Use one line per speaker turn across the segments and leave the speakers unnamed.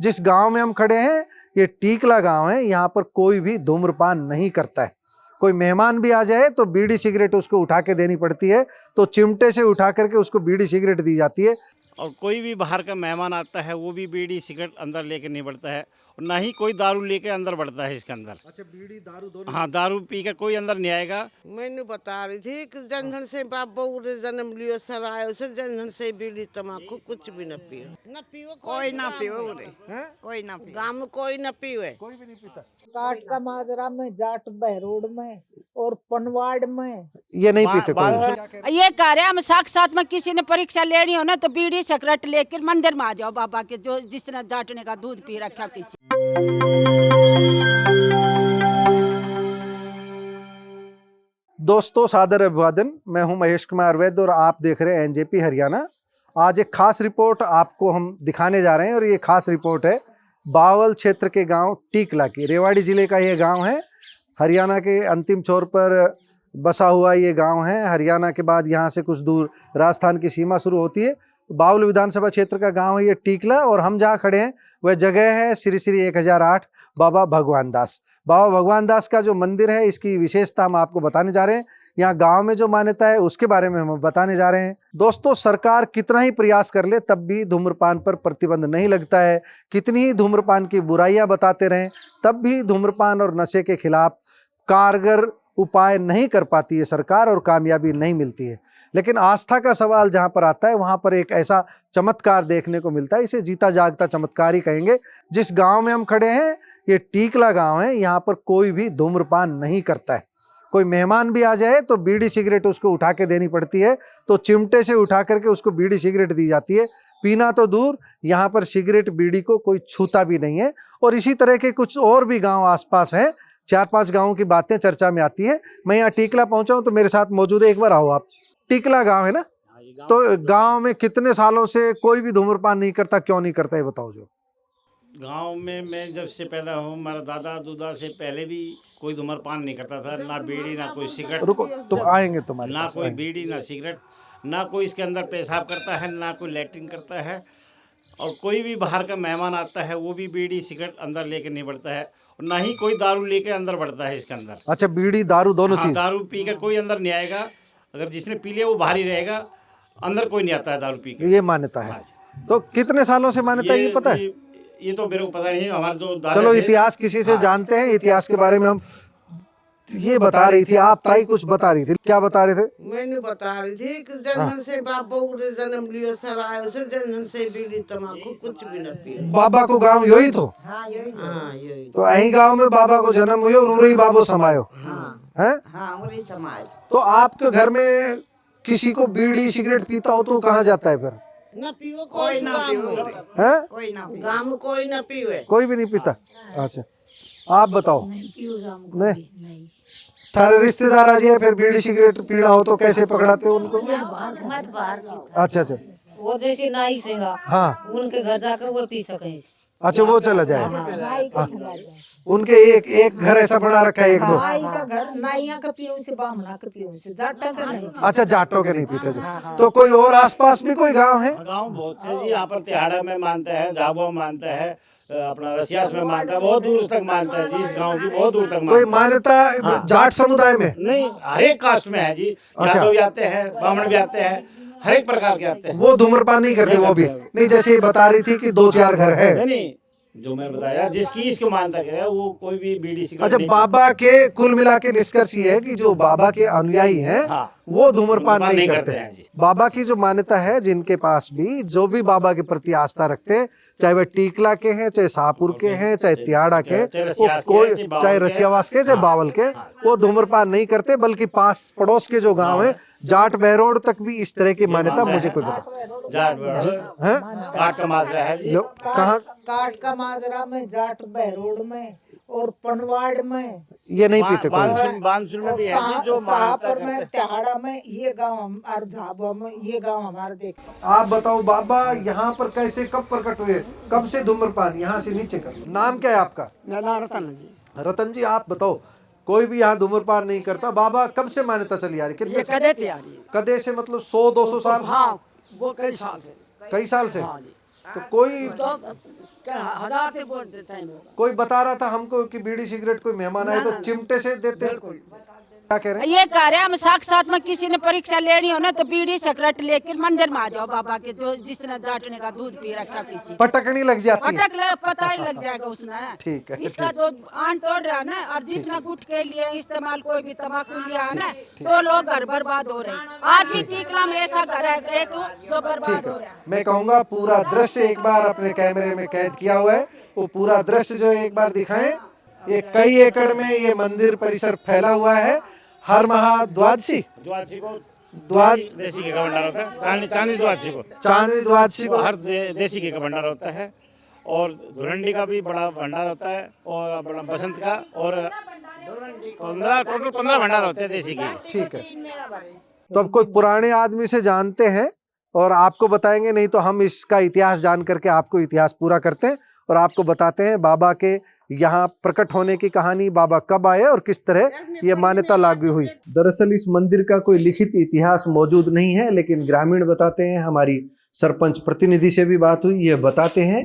जिस गांव में हम खड़े हैं ये टीकला गांव है। यहाँ पर कोई भी धूम्रपान नहीं करता है। कोई मेहमान भी आ जाए तो बीड़ी सिगरेट उसको उठा के देनी पड़ती है, तो चिमटे से उठा करके उसको बीड़ी सिगरेट दी जाती है।
और कोई भी बाहर का मेहमान आता है वो भी बीड़ी सिगरेट अंदर लेके नहीं बढ़ता है, और ना ही कोई दारू लेके अंदर बढ़ता है इसके अंदर।
अच्छा, बीड़ी दारू दोनों?
हाँ, दारू पी के कोई अंदर नहीं आएगा।
मैंने बता रही थी कि जनधन से बाप बहू ने जन्म लियो सरायो से जनधन से बीड़ी तम्बाकू कुछ भी न पियो
कोई ना पियो रे,
हैं?
कोई ना पियो।
गाँव में कोई न पियो।
कोई भी नहीं पीता।
काट का माजरा में, जाट बहरोड में और पनवाड़ में
ये नहीं पीते कोई।
ये कह रहे हैं हम साक्षात में किसी ने परीक्षा लेनी हो ना तो बीड़ी सिगरेट लेकर मंदिर में आ जाओ बाबा के, जो जिसने जाटने का दूध पी रखा किसी।
दोस्तों सादर अभिवादन, मैं हूं महेश कुमार वैद्य और आप देख रहे हैं एनजेपी हरियाणा। आज एक खास रिपोर्ट आपको हम दिखाने जा रहे हैं और ये खास रिपोर्ट है बावल क्षेत्र के गांव टीकला की। रेवाड़ी जिले का ये गांव है, हरियाणा के अंतिम छोर पर बसा हुआ ये गांव है। हरियाणा के बाद यहाँ से कुछ दूर राजस्थान की सीमा शुरू होती है। बावल विधानसभा क्षेत्र का गांव है ये टीकला, और हम जहाँ खड़े हैं वह जगह है श्री श्री 1008 बाबा भगवान दास। बाबा भगवान दास का जो मंदिर है इसकी विशेषता हम आपको बताने जा रहे हैं। यहाँ गांव में जो मान्यता है उसके बारे में हम बताने जा रहे हैं। दोस्तों, सरकार कितना ही प्रयास कर ले तब भी धूम्रपान पर प्रतिबंध नहीं लगता है। कितनी ही धूम्रपान की बुराइयां बताते रहें तब भी धूम्रपान और नशे के खिलाफ कारगर उपाय नहीं कर पाती है सरकार और कामयाबी नहीं मिलती है। लेकिन आस्था का सवाल जहाँ पर आता है वहाँ पर एक ऐसा चमत्कार देखने को मिलता है, इसे जीता जागता चमत्कार ही कहेंगे। जिस गाँव में हम खड़े हैं ये टीकला गांव है। यहाँ पर कोई भी धूम्रपान नहीं करता है। कोई मेहमान भी आ जाए तो बीड़ी सिगरेट उसको उठा के देनी पड़ती है, तो चिमटे से उठा करके उसको बीड़ी सिगरेट दी जाती है। पीना तो दूर, यहाँ पर सिगरेट बीड़ी को कोई छूता भी नहीं है। और इसी तरह के कुछ और भी गांव आसपास हैं। 4-5 गाँवों की बातें चर्चा में आती है। मैं यहाँ टीकला पहुँचा हूँ तो मेरे साथ मौजूद है, एक बार आओ आप। टीकला गाँव है ना, तो गाँव में कितने सालों से कोई भी धूम्रपान नहीं करता, क्यों नहीं करता ये बताओ। जो
गांव में मैं जब से पैदा हूँ, हमारा दादा दूदा से पहले भी कोई धूम्रपान नहीं करता था, ना बीड़ी ना कोई सिगरेट।
रुको, तुम आएंगे तुम्हारे
ना
पास,
कोई
आएंगे।
बीड़ी ना सिगरेट, ना कोई इसके अंदर पेशाब करता है, ना कोई लैट्रिन करता है। और कोई भी बाहर का मेहमान आता है वो भी बीड़ी सिगरेट अंदर लेके नहीं बढ़ता है, और ना ही कोई दारू लेके अंदर बढ़ता है इसके अंदर।
अच्छा, बीड़ी दारू दोनों
हाँ,
चीज?
दारू पी के कोई अंदर नहीं आएगा। अगर जिसने पी लिया वो बाहर ही रहेगा, अंदर कोई नहीं आता है दारू पी के।
ये मान्यता है। तो कितने सालों से मान्यता है ये पता है?
ये तो मेरे को पता नहीं, हमारे जो दादा
चलो
थे,
इतिहास किसी से जानते हैं, इतिहास के बारे में हम ये बता रही थी। आप ताई कुछ बता रही थी, क्या बता रहे थे?
मैंने बता रही थी कि जनधन से बाप बहू ने जन्म लियो सरायो से जनधन से बीड़ी तम्बाकू कुछ भी न पियो।
बाबा को गांव यही तो?
हाँ यही।
तो यही गांव में बाबा को जन्म हुई और उरी बाबो समायो है।
हाँ, वही समाज।
तो आपके घर में किसी को बीड़ी सिगरेट पीता हो तो कहाँ जाता है फिर?
न पियो
कोई ना पियो रे,
है?
कोई ना पियो।
गाँव में कोई न पियो।
कोई भी नहीं पीता? अच्छा, आप बताओ। नहीं,
नहीं
थारे रिश्तेदार आ जाए फिर बीड़ी सिगरेट पीना हो तो कैसे पकड़ाते हो उनको?
मत बाहर
अच्छा अच्छा,
वो जैसे नाई सेगा
हाँ।
उनके घर जाकर वो पी सके।
अच्छा, वो चला जाए।
नाई का खिला जाए।
उनके एक घर ऐसा बना रखा है, एक दो?
नाई का घर, नाइया का पियो से, बामना का पियो से, जाटा का नहीं।
अच्छा, जाटों के नहीं पीते जो। तो कोई और आसपास भी कोई गांव है?
गाँव बहुत से जी, यहाँ पर तिहाड़ा में मानता है, झाबुआ में मानता है, अपना रसियास में मानता है, बहुत दूर तक मानता है जी। इस गांव की बहुत दूर तक
कोई
मानता है।
मान्यता जाट समुदाय में?
नहीं, हर एक कास्ट में है जी। यादव भी आते हैं, ब्राह्मण भी आते हैं, हर एक प्रकार के आते हैं।
वो धूम्रपान नहीं करते वो भी? नहीं, जैसे ये बता रही थी कि 2-4 घर है।
नहीं, जो मैंने बताया जिसकी इसको मानता है वो कोई भी बीड़ी सिगरेट
अच्छा,
नहीं
बाबा के कुल मिला के निष्कर्ष ये है कि जो बाबा के अनुयायी हैं
हाँ,
वो धूम्रपान नहीं
नहीं
करते
हैं जी।
बाबा की जो मान्यता है, जिनके पास भी जो भी बाबा के प्रति आस्था रखते हैं, चाहे वह टीकला के हैं, चाहे शाहपुर के हैं, चाहे तिहाड़ा के, वो कोई चाहे रसियावास के, चाहे बावल के, वो धूम्रपान नहीं करते। बल्कि पास पड़ोस के जो गांव है जाट बहरोड तक भी इस तरह की मान्यता मुझे कोई पता
जाट
है।
काट का माजरा है जी।
कहाँ?
काट का माजरा में, जाट बहरोड में और पनवाड़ में।
ये नहीं पीते कोई?
बांसुर में भी है जी, जो
शाहपुर में, तिहाड़ा में, ये गांव और झाबुआ में, ये गांव हमारे देख।
आप बताओ बाबा, यहाँ पर कैसे कब प्रकट हुए, कब से धूम्रपान? यहाँ से नीचे कर। नाम क्या है आपका?
मेरा नाम रतन जी।
रतन जी, आप बताओ, कोई भी यहाँ धूम्रपान नहीं करता, बाबा कब से मान्यता चली आ रही? कितने
ये कदे तैयारी
कदे से? मतलब 100-200 साल?
हाँ, वो कई साल से।
कई साल से?
हाँ जी।
तो कोई
1000 से बोलते टाइम होगा।
कोई बता रहा था हमको कि बीड़ी सिगरेट कोई मेहमान आए तो चिमटे से देते हैं। क्या कह रहे हैं?
ये कह रहे हैं हम साक्षात में किसी ने परीक्षा लेनी हो ना तो बीड़ी सिगरेट लेकर मंदिर में आ जाओ बाबा के, जो जिसने जाटने का दूध पी रखा किसी
पटकनी लग जाती है।
पता ही लग जाएगा उसने।
ठीक है,
इसका जो आन तोड़ रहा है ना, और जिसने गुट के लिए इस्तेमाल कोई भी तम्बाकू लिया है ना, तो लोग घर बर्बाद हो रहे हैं। आज भी टीकला में ऐसा घर है एक जो बर्बाद हो रहा है।
मैं कहूँगा पूरा दृश्य एक बार अपने कैमरे में कैद किया हुआ है, वो पूरा दृश्य जो है एक बार दिखाएं। ये कई एकड़ में ये मंदिर परिसर फैला हुआ है। हर महा द्वादशी
द्वादशी को
द्वाद
देसी घी का भंडार होता है, चांदी द्वादशी को,
चांदनी द्वादशी को
हर देसी घी का भंडार होता है, और धुलंडी का भी बड़ा भंडार होता है, और अपना बसंत का, और 15 भंडार होते हैं देसी घी।
ठीक है। तो अब कोई पुराने आदमी से जानते हैं और आपको बताएंगे, नहीं तो हम इसका इतिहास जान करके आपको इतिहास पूरा करते हैं और आपको बताते हैं बाबा के यहाँ प्रकट होने की कहानी, बाबा कब आए और किस तरह ये मान्यता लागू हुई। दरअसल इस मंदिर का कोई लिखित इतिहास मौजूद नहीं है, लेकिन ग्रामीण बताते हैं, हमारी सरपंच प्रतिनिधि से भी बात हुई, ये बताते हैं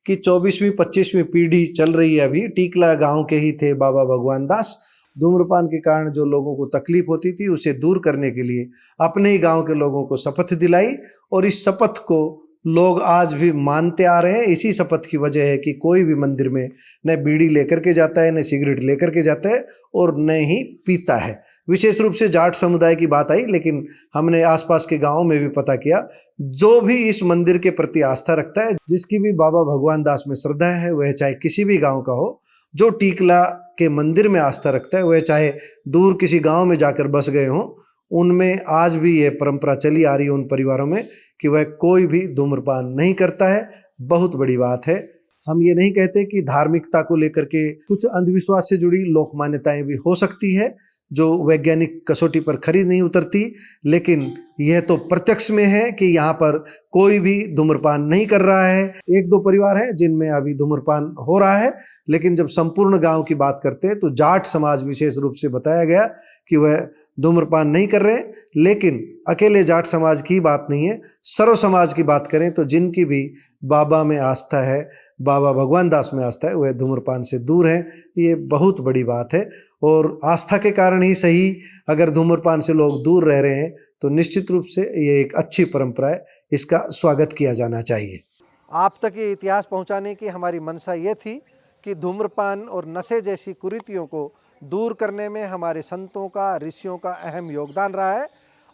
कि 24वीं 25वीं पीढ़ी चल रही है अभी। टीकला गांव के ही थे बाबा भगवान दास। धूम्रपान के कारण जो लोगों को तकलीफ होती थी उसे दूर करने के लिए अपने ही गांव के लोगों को शपथ दिलाई, और इस शपथ को लोग आज भी मानते आ रहे हैं। इसी शपथ की वजह है कि कोई भी मंदिर में न बीड़ी लेकर के जाता है, न सिगरेट लेकर के जाता है, और न ही पीता है। विशेष रूप से जाट समुदाय की बात आई, लेकिन हमने आसपास के गांवों में भी पता किया, जो भी इस मंदिर के प्रति आस्था रखता है, जिसकी भी बाबा भगवान दास में श्रद्धा है, वह चाहे किसी भी गाँव का हो, जो टीकला के मंदिर में आस्था रखता है, वह चाहे दूर किसी गाँव में जाकर बस गए हों, उनमें आज भी ये परंपरा चली आ रही है उन परिवारों में कि वह कोई भी धूम्रपान नहीं करता है। बहुत बड़ी बात है। हम ये नहीं कहते कि धार्मिकता को लेकर के कुछ अंधविश्वास से जुड़ी लोक मान्यताएं भी हो सकती है जो वैज्ञानिक कसौटी पर खरी नहीं उतरती, लेकिन यह तो प्रत्यक्ष में है कि यहाँ पर कोई भी धूम्रपान नहीं कर रहा है। 1-2 परिवार हैं जिनमें अभी धूम्रपान हो रहा है, लेकिन जब संपूर्ण गांव की बात करते हैं तो जाट समाज विशेष रूप से बताया गया कि वह धूम्रपान नहीं कर रहे। लेकिन अकेले जाट समाज की बात नहीं है, सर्व समाज की बात करें तो जिनकी भी बाबा में आस्था है, बाबा भगवान दास में आस्था है, वह धूम्रपान से दूर हैं। ये बहुत बड़ी बात है, और आस्था के कारण ही सही अगर धूम्रपान से लोग दूर रह रहे हैं तो निश्चित रूप से ये एक अच्छी परंपरा है, इसका स्वागत किया जाना चाहिए। आप तक ये इतिहास पहुंचाने की हमारी मंशा ये थी कि धूम्रपान और नशे जैसी कुरीतियों को दूर करने में हमारे संतों का, ऋषियों का अहम योगदान रहा है।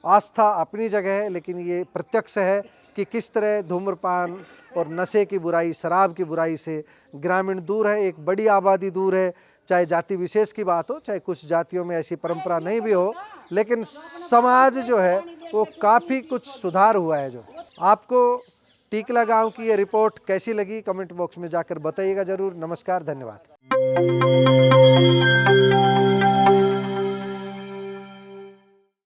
आस्था अपनी जगह है, लेकिन ये प्रत्यक्ष है कि किस तरह धूम्रपान और नशे की बुराई, शराब की बुराई से ग्रामीण दूर है, एक बड़ी आबादी दूर है। चाहे जाति विशेष की बात हो, चाहे कुछ जातियों में ऐसी परंपरा नहीं भी हो, लेकिन समाज जो है वो काफ़ी कुछ सुधार हुआ है। जो आपको टीकला गांव की ये रिपोर्ट कैसी लगी कमेंट बॉक्स में जाकर बताइएगा ज़रूर। नमस्कार, धन्यवाद।